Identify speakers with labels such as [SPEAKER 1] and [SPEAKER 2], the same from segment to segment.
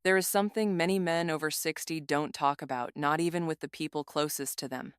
[SPEAKER 1] There is something many men over 60 don't talk about, not even with the people closest to them.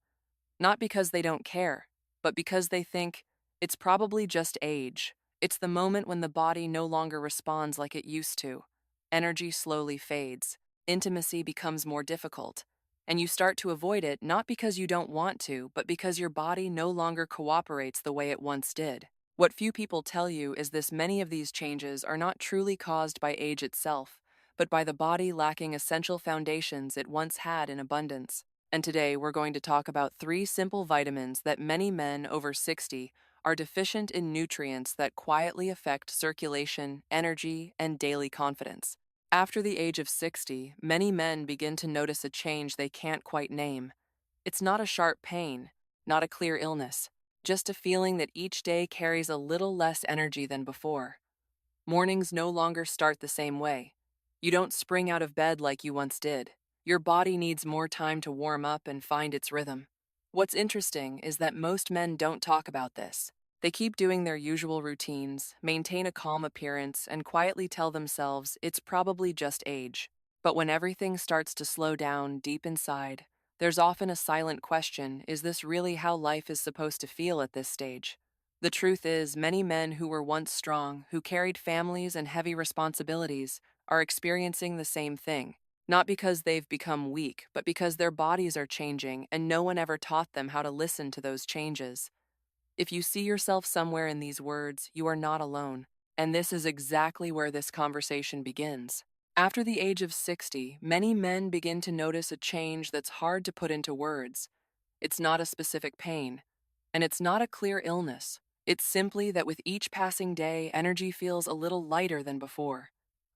[SPEAKER 1] Not because they don't care, but because they think it's probably just age. It's the moment when the body no longer responds like it used to. Energy slowly fades, intimacy becomes more difficult, and you start to avoid it not because you don't want to, but because your body no longer cooperates the way it once did. What few people tell you is this: many of these changes are not truly caused by age itself, but by the body lacking essential foundations it once had in abundance. And today we're going to talk about three simple vitamins that many men over 60 are deficient in, nutrients that quietly affect circulation, energy, and daily confidence. After the age of 60, many men begin to notice a change they can't quite name. It's not a sharp pain, not a clear illness, just a feeling that each day carries a little less energy than before. Mornings no longer start the same way. You don't spring out of bed like you once did. Your body needs more time to warm up and find its rhythm. What's interesting is that most men don't talk about this. They keep doing their usual routines, maintain a calm appearance, and quietly tell themselves it's probably just age. But when everything starts to slow down deep inside, there's often a silent question: is this really how life is supposed to feel at this stage? The truth is, many men who were once strong, who carried families and heavy responsibilities, are experiencing the same thing. Not because they've become weak, but because their bodies are changing and no one ever taught them how to listen to those changes. If you see yourself somewhere in these words, you are not alone. And this is exactly where this conversation begins. After the age of 60, many men begin to notice a change that's hard to put into words. It's not a specific pain, and it's not a clear illness. It's simply that with each passing day, energy feels a little lighter than before.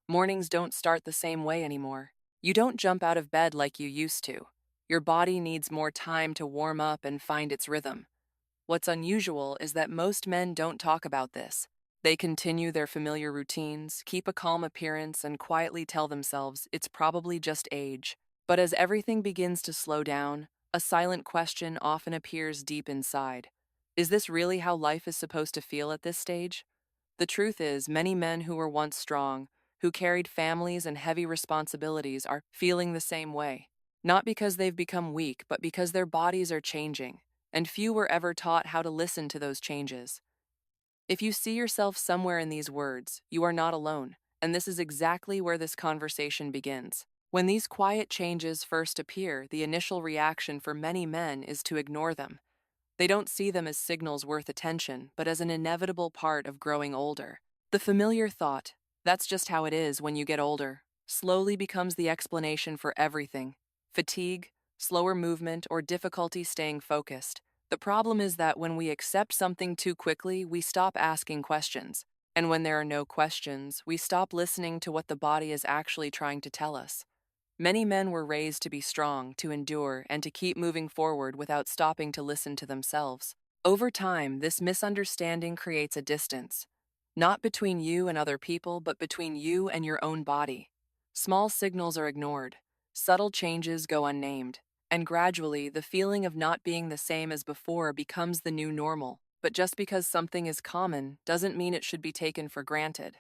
[SPEAKER 1] Mornings don't start the same way anymore. You don't jump out of bed like you used to. Your body needs more time to warm up and find its rhythm. What's unusual is that most men don't talk about this. They continue their familiar routines, keep a calm appearance, and quietly tell themselves it's probably just age. But as everything begins to slow down, a silent question often appears deep inside. Is this really how life is supposed to feel at this stage? The truth is, many men who were once strong, who carried families and heavy responsibilities, are feeling the same way. Not because they've become weak, but because their bodies are changing, and few were ever taught how to listen to those changes. If you see yourself somewhere in these words, you are not alone, and this is exactly where this conversation begins. When these quiet changes first appear, the initial reaction for many men is to ignore them. They don't see them as signals worth attention, but as an inevitable part of growing older. The familiar thought, "that's just how it is when you get older," slowly becomes the explanation for everything: fatigue, slower movement, or difficulty staying focused. The problem is that when we accept something too quickly, we stop asking questions. And when there are no questions, we stop listening to what the body is actually trying to tell us. Many men were raised to be strong, to endure, and to keep moving forward without stopping to listen to themselves. Over time, this misunderstanding creates a distance, not between you and other people, but between you and your own body. Small signals are ignored, subtle changes go unnamed, and gradually the feeling of not being the same as before becomes the new normal. But just because something is common doesn't mean it should be taken for granted.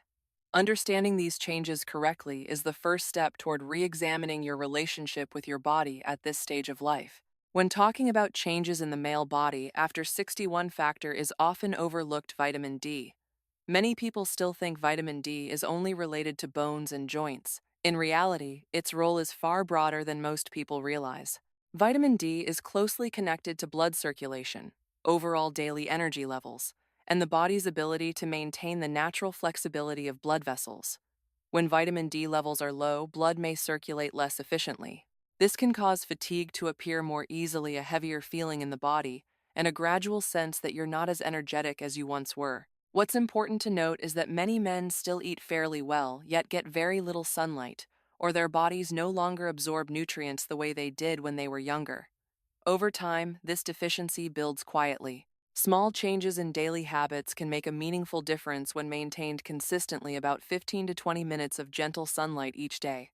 [SPEAKER 1] Understanding these changes correctly is the first step toward re-examining your relationship with your body at this stage of life. When talking about changes in the male body after 61, factor is often overlooked: vitamin D. Many people still think vitamin D is only related to bones and joints. In reality, its role is far broader than most people realize. Vitamin D is closely connected to blood circulation, overall daily energy levels, and the body's ability to maintain the natural flexibility of blood vessels. When vitamin D levels are low, blood may circulate less efficiently. This can cause fatigue to appear more easily, a heavier feeling in the body, and a gradual sense that you're not as energetic as you once were. What's important to note is that many men still eat fairly well, yet get very little sunlight, or their bodies no longer absorb nutrients the way they did when they were younger. Over time, this deficiency builds quietly. Small changes in daily habits can make a meaningful difference when maintained consistently: about 15 to 20 minutes of gentle sunlight each day.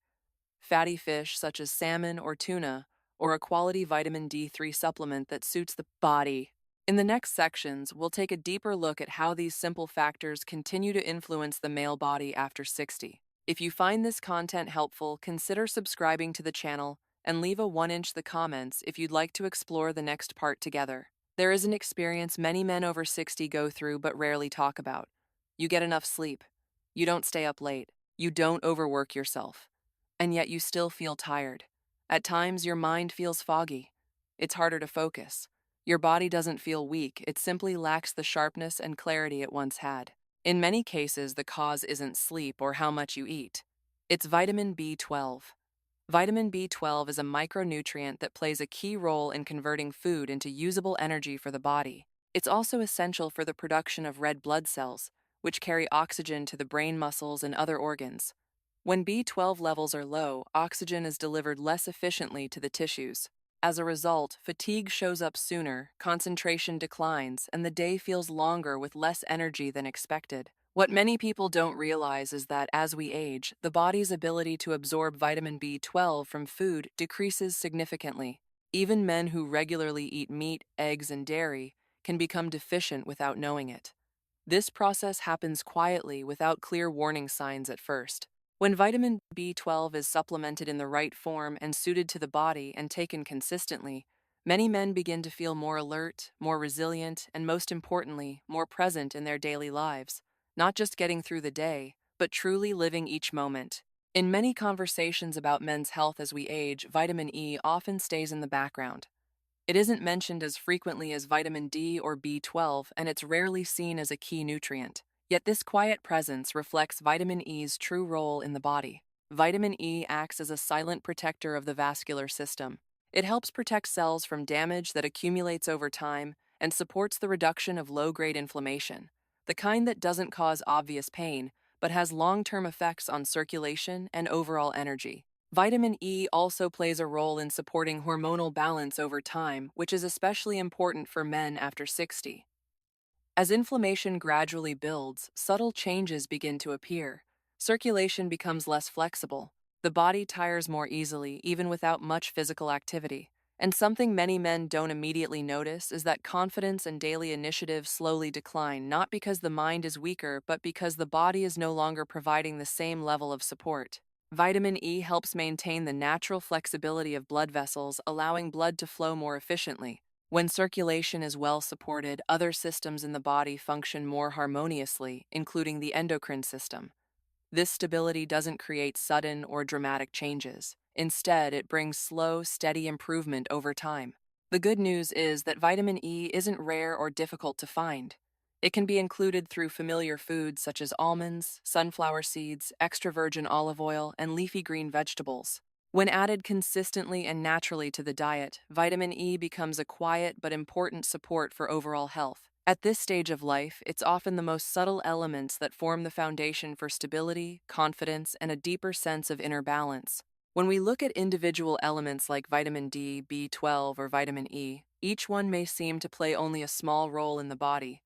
[SPEAKER 1] Fatty fish such as salmon or tuna, or a quality vitamin D3 supplement that suits the body. In the next sections, we'll take a deeper look at how these simple factors continue to influence the male body after 60. If you find this content helpful, consider subscribing to the channel and leave a 1-inch the comments if you'd like to explore the next part together. There is an experience many men over 60 go through but rarely talk about. You get enough sleep. You don't stay up late. You don't overwork yourself. And yet you still feel tired. At times, your mind feels foggy. It's harder to focus. Your body doesn't feel weak, it simply lacks the sharpness and clarity it once had. In many cases, the cause isn't sleep or how much you eat. It's vitamin B12. Vitamin B12 is a micronutrient that plays a key role in converting food into usable energy for the body. It's also essential for the production of red blood cells, which carry oxygen to the brain, muscles, and other organs. When B12 levels are low, oxygen is delivered less efficiently to the tissues. As a result, fatigue shows up sooner, concentration declines, and the day feels longer with less energy than expected. What many people don't realize is that as we age, the body's ability to absorb vitamin B12 from food decreases significantly. Even men who regularly eat meat, eggs, and dairy can become deficient without knowing it. This process happens quietly without clear warning signs at first. When vitamin B12 is supplemented in the right form and suited to the body and taken consistently, many men begin to feel more alert, more resilient, and most importantly, more present in their daily lives, not just getting through the day, but truly living each moment. In many conversations about men's health as we age, vitamin E often stays in the background. It isn't mentioned as frequently as vitamin D or B12, and it's rarely seen as a key nutrient. Yet this quiet presence reflects vitamin E's true role in the body. Vitamin E acts as a silent protector of the vascular system. It helps protect cells from damage that accumulates over time and supports the reduction of low-grade inflammation, the kind that doesn't cause obvious pain, but has long-term effects on circulation and overall energy. Vitamin E also plays a role in supporting hormonal balance over time, which is especially important for men after 60. As inflammation gradually builds, subtle changes begin to appear. Circulation becomes less flexible. The body tires more easily, even without much physical activity. And something many men don't immediately notice is that confidence and daily initiative slowly decline, not because the mind is weaker, but because the body is no longer providing the same level of support. Vitamin E helps maintain the natural flexibility of blood vessels, allowing blood to flow more efficiently. When circulation is well supported, other systems in the body function more harmoniously, including the endocrine system. This stability doesn't create sudden or dramatic changes. Instead, it brings slow, steady improvement over time. The good news is that vitamin E isn't rare or difficult to find. It can be included through familiar foods such as almonds, sunflower seeds, extra virgin olive oil, and leafy green vegetables. When added consistently and naturally to the diet, vitamin E becomes a quiet but important support for overall health. At this stage of life, it's often the most subtle elements that form the foundation for stability, confidence, and a deeper sense of inner balance. When we look at individual elements like vitamin D, B12, or vitamin E, each one may seem to play only a small role in the body.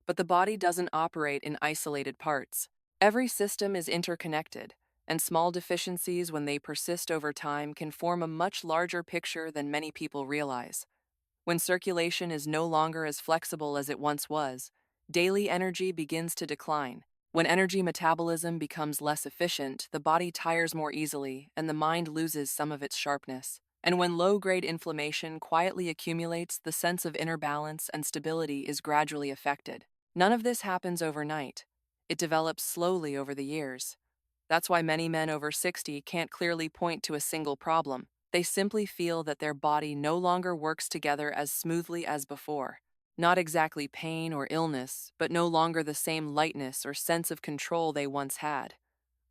[SPEAKER 1] But the body doesn't operate in isolated parts. Every system is interconnected, and small deficiencies, when they persist over time, can form a much larger picture than many people realize. When circulation is no longer as flexible as it once was, daily energy begins to decline. When energy metabolism becomes less efficient, the body tires more easily and the mind loses some of its sharpness. And when low-grade inflammation quietly accumulates, the sense of inner balance and stability is gradually affected. None of this happens overnight. It develops slowly over the years. That's why many men over 60 can't clearly point to a single problem. They simply feel that their body no longer works together as smoothly as before. Not exactly pain or illness, but no longer the same lightness or sense of control they once had.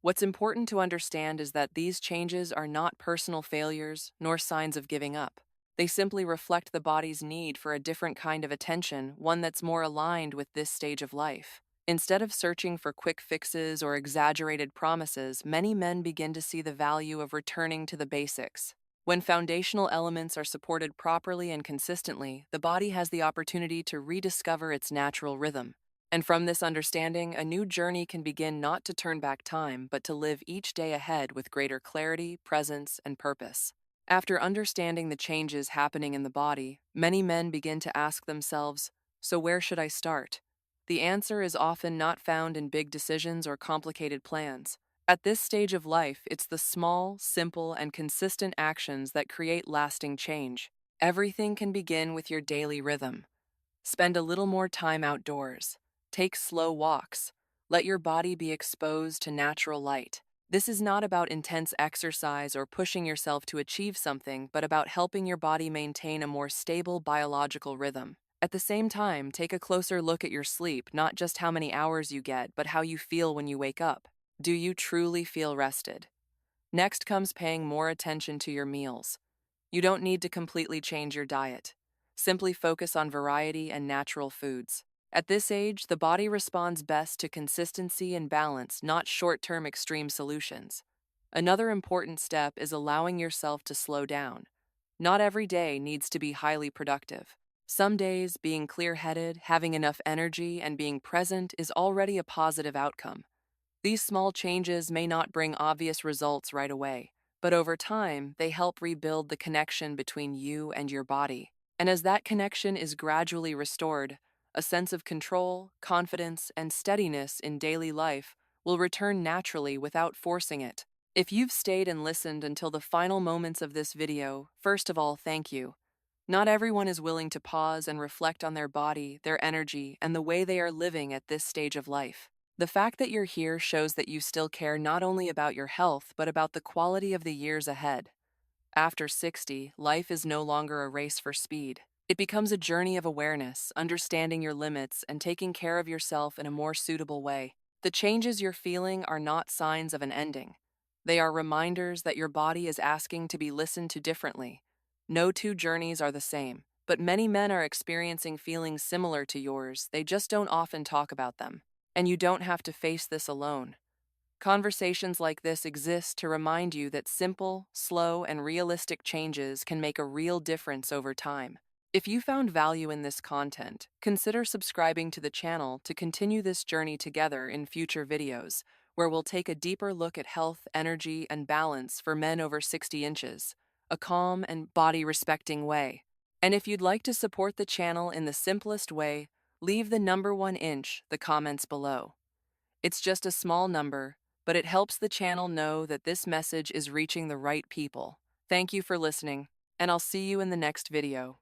[SPEAKER 1] What's important to understand is that these changes are not personal failures nor signs of giving up. They simply reflect the body's need for a different kind of attention, one that's more aligned with this stage of life. Instead of searching for quick fixes or exaggerated promises, many men begin to see the value of returning to the basics. When foundational elements are supported properly and consistently, the body has the opportunity to rediscover its natural rhythm. And from this understanding, a new journey can begin, not to turn back time, but to live each day ahead with greater clarity, presence, and purpose. After understanding the changes happening in the body, many men begin to ask themselves, so where should I start? The answer is often not found in big decisions or complicated plans. At this stage of life, it's the small, simple, and consistent actions that create lasting change. Everything can begin with your daily rhythm. Spend a little more time outdoors. Take slow walks. Let your body be exposed to natural light. This is not about intense exercise or pushing yourself to achieve something, but about helping your body maintain a more stable biological rhythm. At the same time, take a closer look at your sleep, not just how many hours you get, but how you feel when you wake up. Do you truly feel rested? Next comes paying more attention to your meals. You don't need to completely change your diet. Simply focus on variety and natural foods. At this age, the body responds best to consistency and balance, not short-term extreme solutions. Another important step is allowing yourself to slow down. Not every day needs to be highly productive. Some days, being clear-headed, having enough energy, and being present is already a positive outcome. These small changes may not bring obvious results right away, but over time, they help rebuild the connection between you and your body. And as that connection is gradually restored, a sense of control, confidence, and steadiness in daily life will return naturally without forcing it. If you've stayed and listened until the final moments of this video, first of all, thank you. Not everyone is willing to pause and reflect on their body, their energy, and the way they are living at this stage of life. The fact that you're here shows that you still care not only about your health, but about the quality of the years ahead. After 60, life is no longer a race for speed. It becomes a journey of awareness, understanding your limits, and taking care of yourself in a more suitable way. The changes you're feeling are not signs of an ending. They are reminders that your body is asking to be listened to differently. No two journeys are the same, but many men are experiencing feelings similar to yours, they just don't often talk about them. And you don't have to face this alone. Conversations like this exist to remind you that simple, slow, and realistic changes can make a real difference over time. If you found value in this content, consider subscribing to the channel to continue this journey together in future videos, where we'll take a deeper look at health, energy, and balance for men over 60 inches, a calm and body-respecting way. And if you'd like to support the channel in the simplest way, leave the number 1 inch the comments below. It's just a small number, but it helps the channel know that this message is reaching the right people. Thank you for listening, and I'll see you in the next video.